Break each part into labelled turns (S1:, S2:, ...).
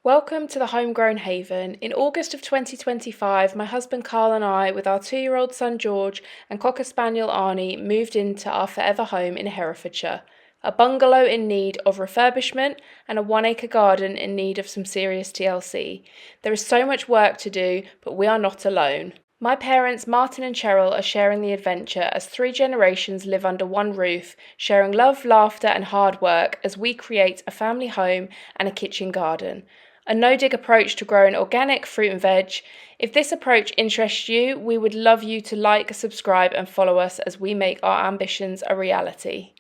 S1: Welcome to the Homegrown Haven. In August of 2025, my husband Carl and I, with our 2-year-old son George and Cocker Spaniel Arnie, moved into our forever home in Herefordshire. A bungalow in need of refurbishment and a 1-acre garden in need of some serious TLC. There is so much work to do, but we are not alone. My parents, Martin and Cheryl, are sharing the adventure as 3 generations live under one roof, sharing love, laughter and hard work as we create a family home and a kitchen garden. A no-dig approach to growing organic fruit and veg. If this approach interests you, we would love you to like, subscribe and follow us as we make our ambitions a reality.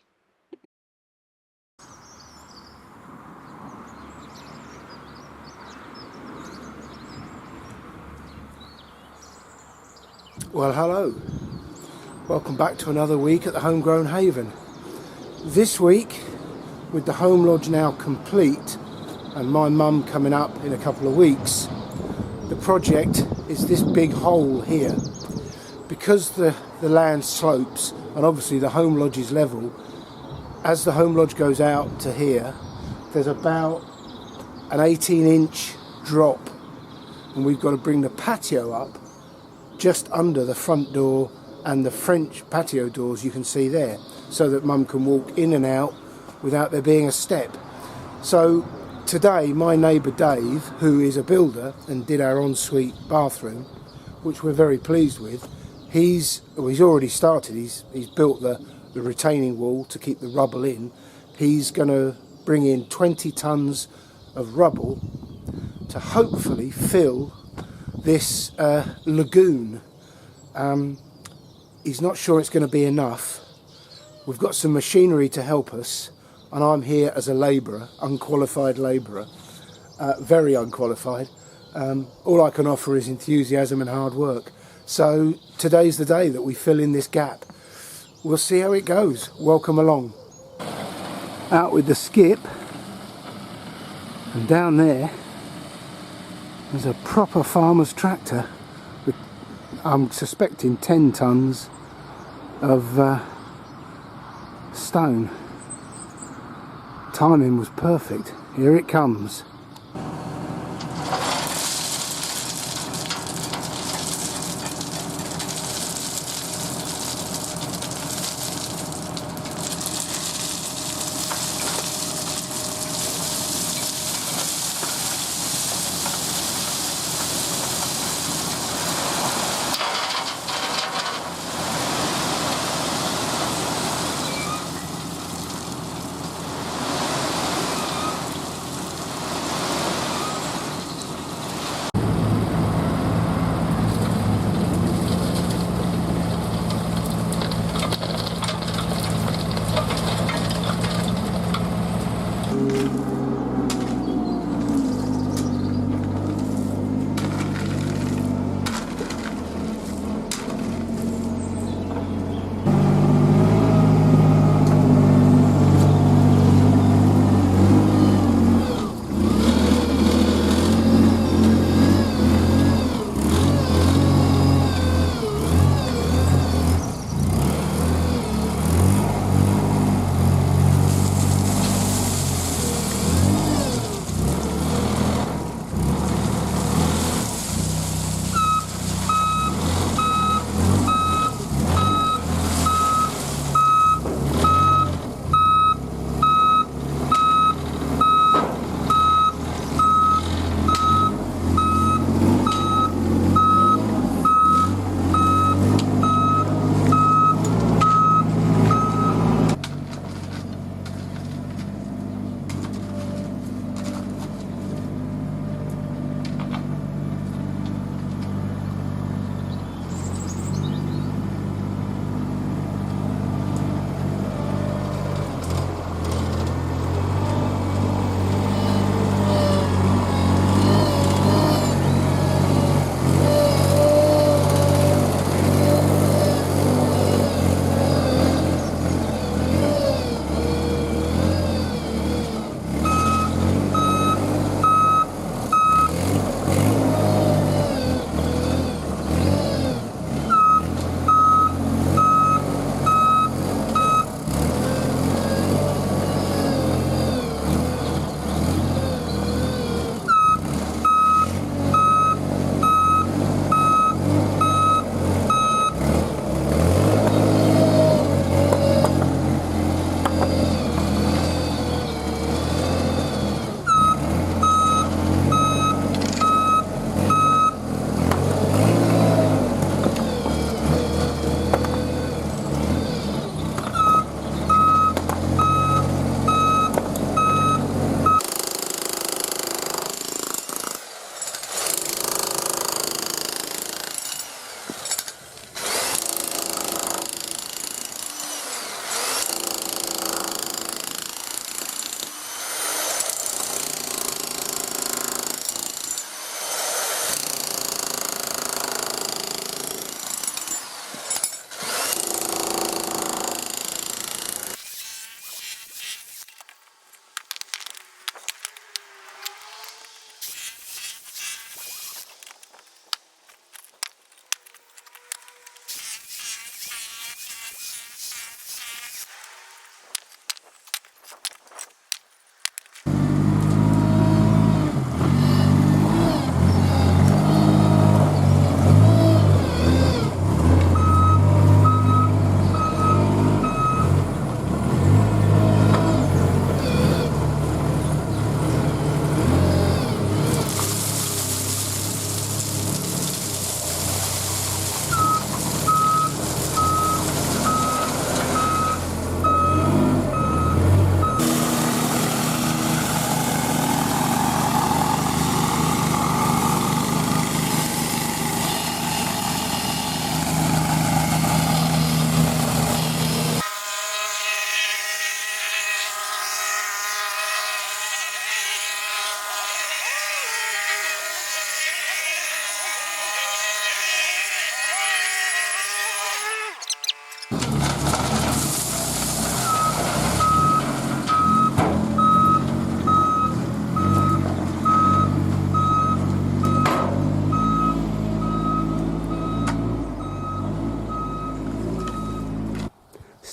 S2: Well, hello. Welcome back to another week at the Homegrown Haven. This week, with the home lodge now complete and my mum coming up in a couple of weeks, the project is this big hole here. Because the land slopes and obviously the home lodge is level, as the home lodge goes out to here, there's about an 18-inch drop, and we've got to bring the patio up just under the front door and the French patio doors you can see there, so that mum can walk in and out without there being a step. So today my neighbour Dave, who is a builder and did our ensuite bathroom, which we're very pleased with, he's already started. He's built the retaining wall to keep the rubble in. He's going to bring in 20 tonnes of rubble to hopefully fill this lagoon. He's not sure it's going to be enough. We've got some machinery to help us, and I'm here as a labourer, unqualified labourer, very unqualified. All I can offer is enthusiasm and hard work. So today's the day that we fill in this gap. We'll see how it goes. Welcome along. Out with the skip, and down there there's a proper farmer's tractor with, I'm suspecting, 10 tonnes of stone. Timing was perfect. Here it comes.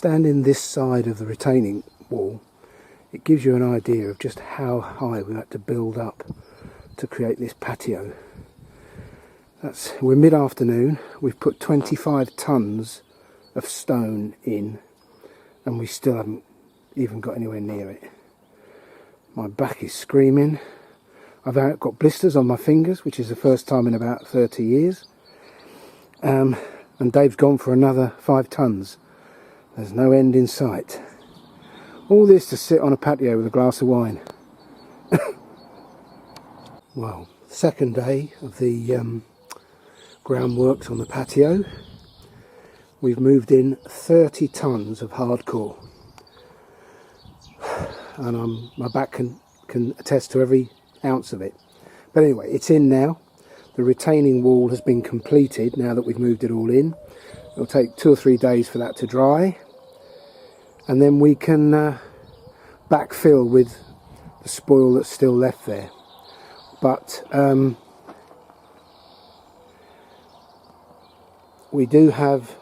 S2: standing this side of the retaining wall, it gives you an idea of just how high we had to build up to create this patio. We're mid-afternoon, we've put 25 tonnes of stone in, and we still haven't even got anywhere near it. My back is screaming. I've got blisters on my fingers, which is the first time in about 30 years. And Dave's gone for another 5 tonnes. There's no end in sight. All this to sit on a patio with a glass of wine. Well, second day of the groundworks on the patio. We've moved in 30 tonnes of hardcore. And my back can attest to every ounce of it. But anyway, it's in now. The retaining wall has been completed now that we've moved it all in. It'll take 2 or 3 days for that to dry, and then we can backfill with the spoil that's still left there. But we do have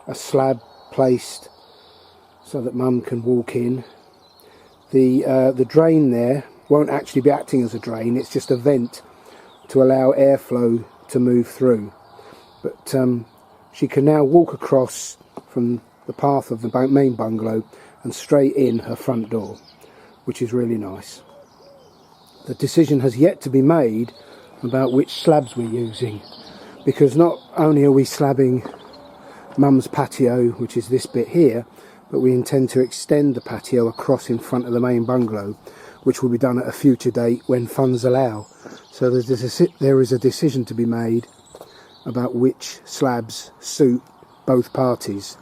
S2: a slab placed so that Mum can walk in. The drain there won't actually be acting as a drain, it's just a vent to allow airflow to move through. But she can now walk across from the path of the main bungalow and straight in her front door, which is really nice. The decision has yet to be made about which slabs we're using, because not only are we slabbing Mum's patio, which is this bit here, but we intend to extend the patio across in front of the main bungalow, which will be done at a future date when funds allow. So there is a decision to be made about which slabs suit both parties.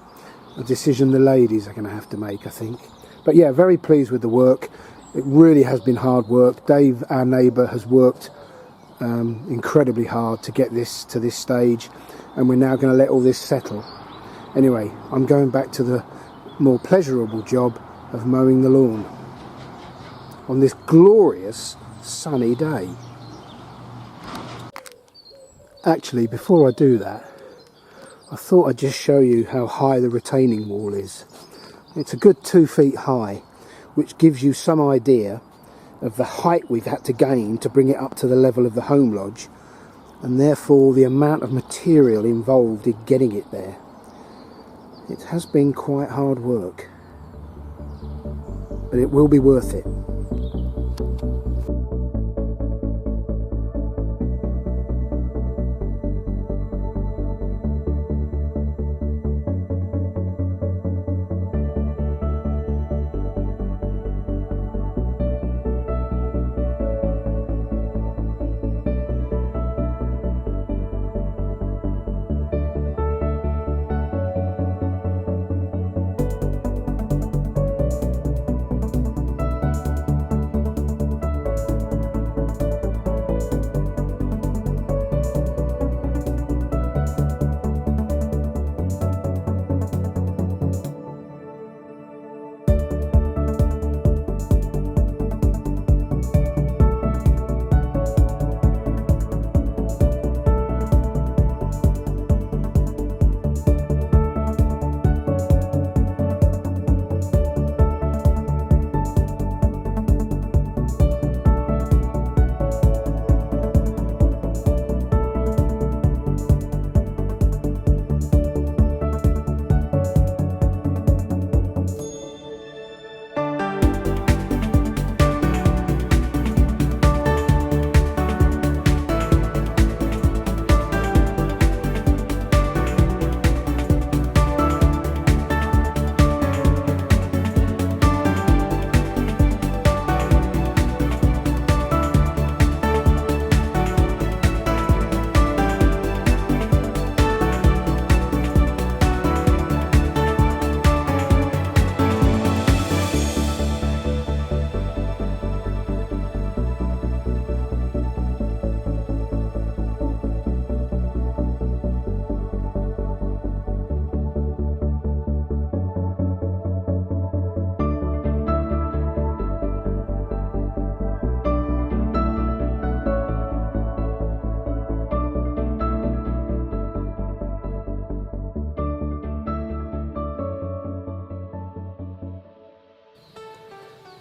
S2: A decision the ladies are going to have to make, I think. But yeah, very pleased with the work. It really has been hard work. Dave, our neighbour, has worked incredibly hard to get this to this stage, and we're now going to let all this settle. Anyway, I'm going back to the more pleasurable job of mowing the lawn on this glorious sunny day. Actually, before I do that, I thought I'd just show you how high the retaining wall is. It's a good 2 feet high, which gives you some idea of the height we've had to gain to bring it up to the level of the home lodge, and therefore the amount of material involved in getting it there. It has been quite hard work, but it will be worth it.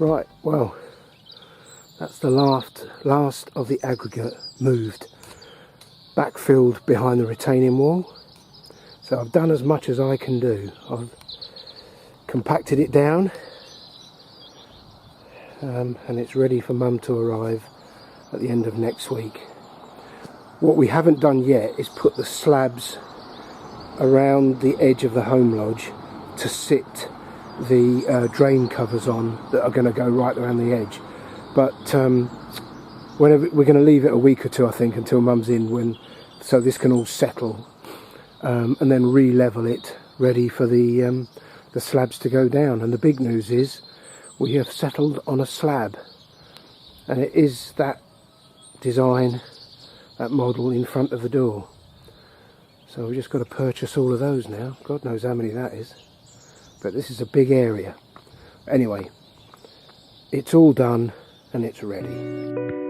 S2: Right, well, that's the last of the aggregate moved, backfilled behind the retaining wall. So I've done as much as I can do. I've compacted it down, and it's ready for Mum to arrive at the end of next week. What we haven't done yet is put the slabs around the edge of the home lodge to sit the drain covers on that are going to go right around the edge. But whenever we're going to leave it a week or two, I think, until Mum's in, so this can all settle, and then re-level it, ready for the slabs to go down. And the big news is we have settled on a slab, and it is that design, that model in front of the door. So we've just got to purchase all of those now. God knows how many that is, but this is a big area. Anyway, it's all done and it's ready.